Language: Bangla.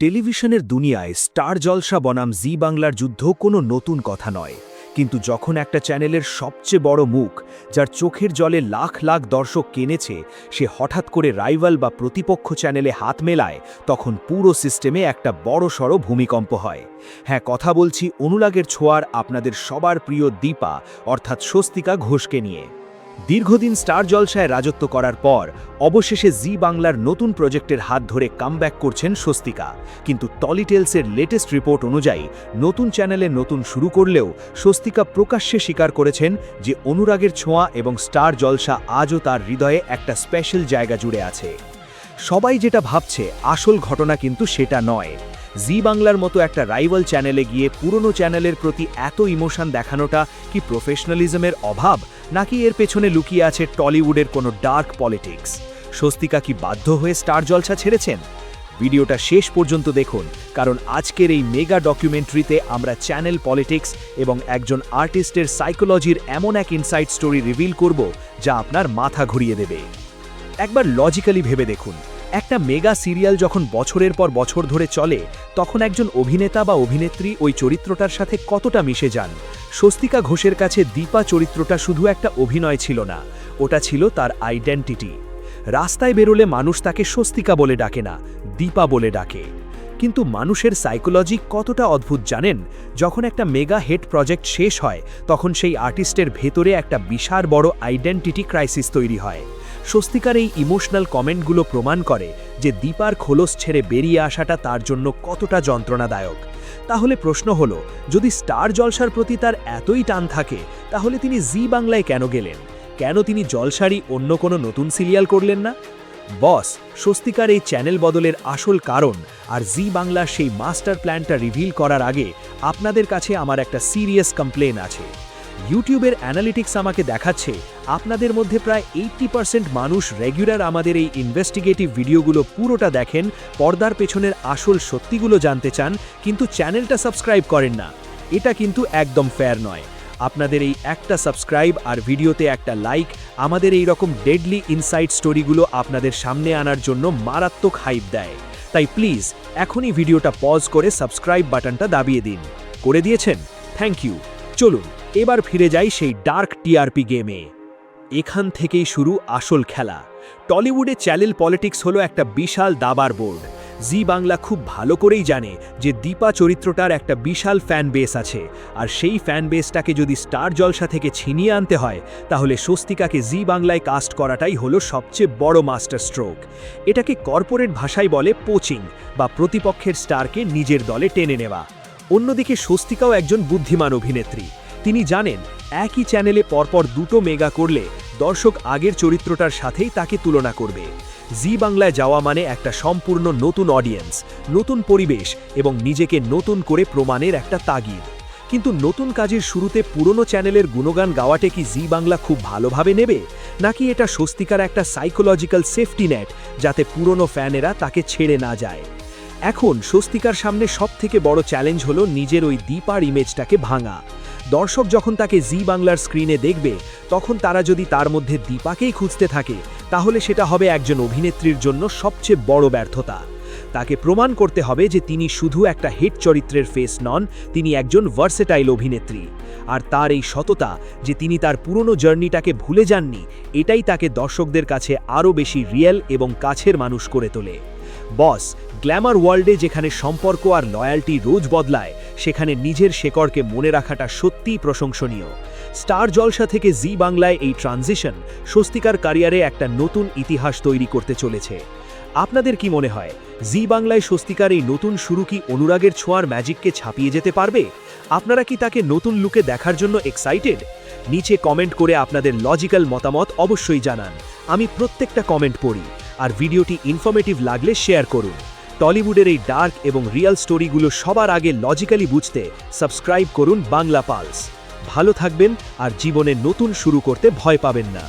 টেলিভিশনের দুনিয়ায় স্টার জলসা বনাম জি বাংলার যুদ্ধ কোনো নতুন কথা নয়, কিন্তু যখন একটা চ্যানেলের সবচেয়ে বড় মুখ, যার চোখের জলে লাখ লাখ দর্শক কেনেছে, সে হঠাৎ করে রাইভাল বা প্রতিপক্ষ চ্যানেলে হাত মেলায়, তখন পুরো সিস্টেমে একটা বড়সড় ভূমিকম্প হয়। হ্যাঁ, কথা বলছি অনুরাগের ছোঁয়ার আপনাদের সবার প্রিয় দীপা অর্থাৎ স্বস্তিকা ঘোষকে নিয়ে। দীর্ঘদিন স্টার জলসায় রাজত্ব করার পর অবশেষে জি বাংলার নতুন প্রজেক্টের হাত ধরে কামব্যাক করছেন স্বস্তিকা। কিন্তু টলিটেলসের লেটেস্ট রিপোর্ট অনুযায়ী নতুন চ্যানেলে নতুন শুরু করলেও স্বস্তিকা প্রকাশ্যে স্বীকার করেছেন যে অনুরাগের ছোঁয়া এবং স্টার জলসা আজও তার হৃদয়ে একটা স্পেশাল জায়গা জুড়ে আছে। সবাই যেটা ভাবছে আসল ঘটনা কিন্তু সেটা নয়। জি বাংলার মতো একটা রাইভাল চ্যানেলে গিয়ে পুরনো চ্যানেলের প্রতি এত ইমোশন দেখানোটা কি প্রফেশনালিজমের অভাব, নাকি এর পেছনে লুকিয়ে আছে টলিউডের কোনো ডার্ক পলিটিক্স? স্বস্তিকা কি বাধ্য হয়ে স্টার জলসা ছেড়েছেন? ভিডিওটা শেষ পর্যন্ত দেখুন, কারণ আজকের এই মেগা ডকুমেন্টারিতে আমরা চ্যানেল পলিটিক্স এবং একজন আর্টিস্টের সাইকোলজির এমন এক ইনসাইড স্টোরি রিভিল করব যা আপনার মাথা ঘুরিয়ে দেবে। একবার লজিক্যালি ভেবে দেখুন, একটা মেগা সিরিয়াল যখন বছরের পর বছর ধরে চলে, তখন একজন অভিনেতা বা অভিনেত্রী ওই চরিত্রটার সাথে কতটা মিশে যান। স্বস্তিকা ঘোষের কাছে দীপা চরিত্রটা শুধু একটা অভিনয় ছিল না, ওটা ছিল তার আইডেন্টিটি। রাস্তায় বেরোলে মানুষ তাকে স্বস্তিকা বলে ডাকে না, দীপা বলে ডাকে। কিন্তু মানুষের সাইকোলজি কতটা অদ্ভুত জানেন? যখন একটা মেগা হিট প্রজেক্ট শেষ হয়, তখন সেই আর্টিস্টের ভেতরে একটা বিশাল বড় আইডেন্টিটি ক্রাইসিস তৈরি হয়। স্বস্তিকার এই ইমোশনাল কমেন্টগুলো প্রমাণ করে যে দীপার খোলস ছেড়ে বেরিয়ে আসাটা তার জন্য কতটা যন্ত্রণাদায়ক। তাহলে প্রশ্ন হলো, যদি স্টার জলসার প্রতি তার এতই টান থাকে, তাহলে তিনি জি বাংলায় কেন গেলেন? কেন তিনি জলসারই অন্য কোনো নতুন সিরিয়াল করলেন না? বস, স্বস্তিকার এই চ্যানেল বদলের আসল কারণ আর জি বাংলার সেই মাস্টার প্ল্যানটা রিভিল করার আগে আপনাদের কাছে আমার একটা সিরিয়াস কমপ্লেন আছে। ইউটিউবের অ্যানালিটিক্স আমাকে দেখাচ্ছে আপনাদের মধ্যে প্রায় 80% মানুষ রেগুলার আমাদের এই ইনভেস্টিগেটিভ ভিডিওগুলো পুরোটা দেখেন, পর্দার পেছনের আসল সত্যিগুলো জানতে চান, কিন্তু চ্যানেলটা সাবস্ক্রাইব করেন না। এটা কিন্তু একদম ফেয়ার নয়। আপনাদের এই একটা সাবস্ক্রাইব আর ভিডিওতে একটা লাইক আমাদের এই রকম ডেডলি ইনসাইড স্টোরিগুলো আপনাদের সামনে আনার জন্য মারাত্মক হাইপ দেয়। তাই প্লিজ এখনই ভিডিওটা পজ করে সাবস্ক্রাইব বাটনটা দাবিয়ে দিন। করে দিয়েছেন? Thank you. চলুন এবার ফিরে যাই সেই ডার্ক টিআরপি গেমে। এখান থেকেই শুরু আসল খেলা। টলিউডে চ্যানেল পলিটিক্স হলো একটা বিশাল দাবার বোর্ড। জি বাংলা খুব ভালো করেই জানে যে দীপা চরিত্রটার একটা বিশাল ফ্যান বেস আছে, আর সেই ফ্যান বেসটাকে যদি স্টার জলসা থেকে ছিনিয়ে আনতে হয়, তাহলে স্বস্তিকাকে জি বাংলায় কাস্ট করাটাই হলো সবচেয়ে বড় মাস্টার স্ট্রোক। এটাকে কর্পোরেট ভাষায় বলে পোচিং, বা প্রতিপক্ষের স্টারকে নিজের দলে টেনে নেওয়া। অন্যদিকে স্বস্তিকাও একজন বুদ্ধিমান অভিনেত্রী। তিনি জানেন একই চ্যানেলে পরপর দুটো মেগা করলে দর্শক আগের চরিত্রটার সাথেই তাকে তুলনা করবে। জি বাংলায় যাওয়া মানে একটা সম্পূর্ণ নতুন অডিয়েন্স, নতুন পরিবেশ এবং নিজেকে নতুন করে প্রমাণের একটা তাগিদ। কিন্তু নতুন কাজের শুরুতে পুরনো চ্যানেলের গুণগান গাওয়াটে কি জি বাংলা খুব ভালোভাবে নেবে, নাকি এটা স্বস্তিকার একটা সাইকোলজিক্যাল সেফটি নেট যাতে পুরনো ফ্যানেরা তাকে ছেড়ে না যায়? এখন স্বস্তিকার সামনে সবথেকে বড় চ্যালেঞ্জ হলো নিজের ওই দীপার ইমেজটাকে ভাঙা। দর্শক যখন তাকে জি বাংলার স্ক্রিনে দেখবে, তখন তারা যদি তার মধ্যে দীপাকেই খুঁজতে থাকে, তাহলে সেটা হবে একজন অভিনেত্রীর জন্য সবচেয়ে বড় ব্যর্থতা। তাকে প্রমাণ করতে হবে যে তিনি শুধু একটা হিট চরিত্রের ফেস নন, তিনি একজন ভার্সেটাইল অভিনেত্রী। আর তার এই সততা যে তিনি তার পুরনো জার্নিটাকে ভুলে যাননি, এটাই তাকে দর্শকদের কাছে আরও বেশি রিয়েল এবং কাছের মানুষ করে তোলে। বস, গ্ল্যামার ওয়ার্ল্ডে যেখানে সম্পর্ক আর লয়্যালটি রোজ বদলায়, সেখানে নিজের শেকড়কে মনে রাখাটা সত্যিই প্রশংসনীয়। স্টার জলসা থেকে জি বাংলায় এই ট্রানজিশন স্বস্তিকার ক্যারিয়ারে একটা নতুন ইতিহাস তৈরি করতে চলেছে। আপনাদের কি মনে হয়, জি বাংলায় স্বস্তিকার এই নতুন শুরু কি অনুরাগের ছোঁয়ার ম্যাজিককে ছাপিয়ে যেতে পারবে? আপনারা কি তাকে নতুন লুকে দেখার জন্য এক্সাইটেড? নিচে কমেন্ট করে আপনাদের লজিক্যাল মতামত অবশ্যই জানান। আমি প্রত্যেকটা কমেন্ট পড়ি। আর ভিডিওটি ইনফরমেটিভ লাগলে শেয়ার করুন। টলিউডের এই ডার্ক এবং রিয়েল স্টোরিগুলো সবার আগে লজিক্যালি বুঝতে সাবস্ক্রাইব করুন বাংলা পালস। ভালো থাকবেন আর জীবনে নতুন শুরু করতে ভয় পাবেন না।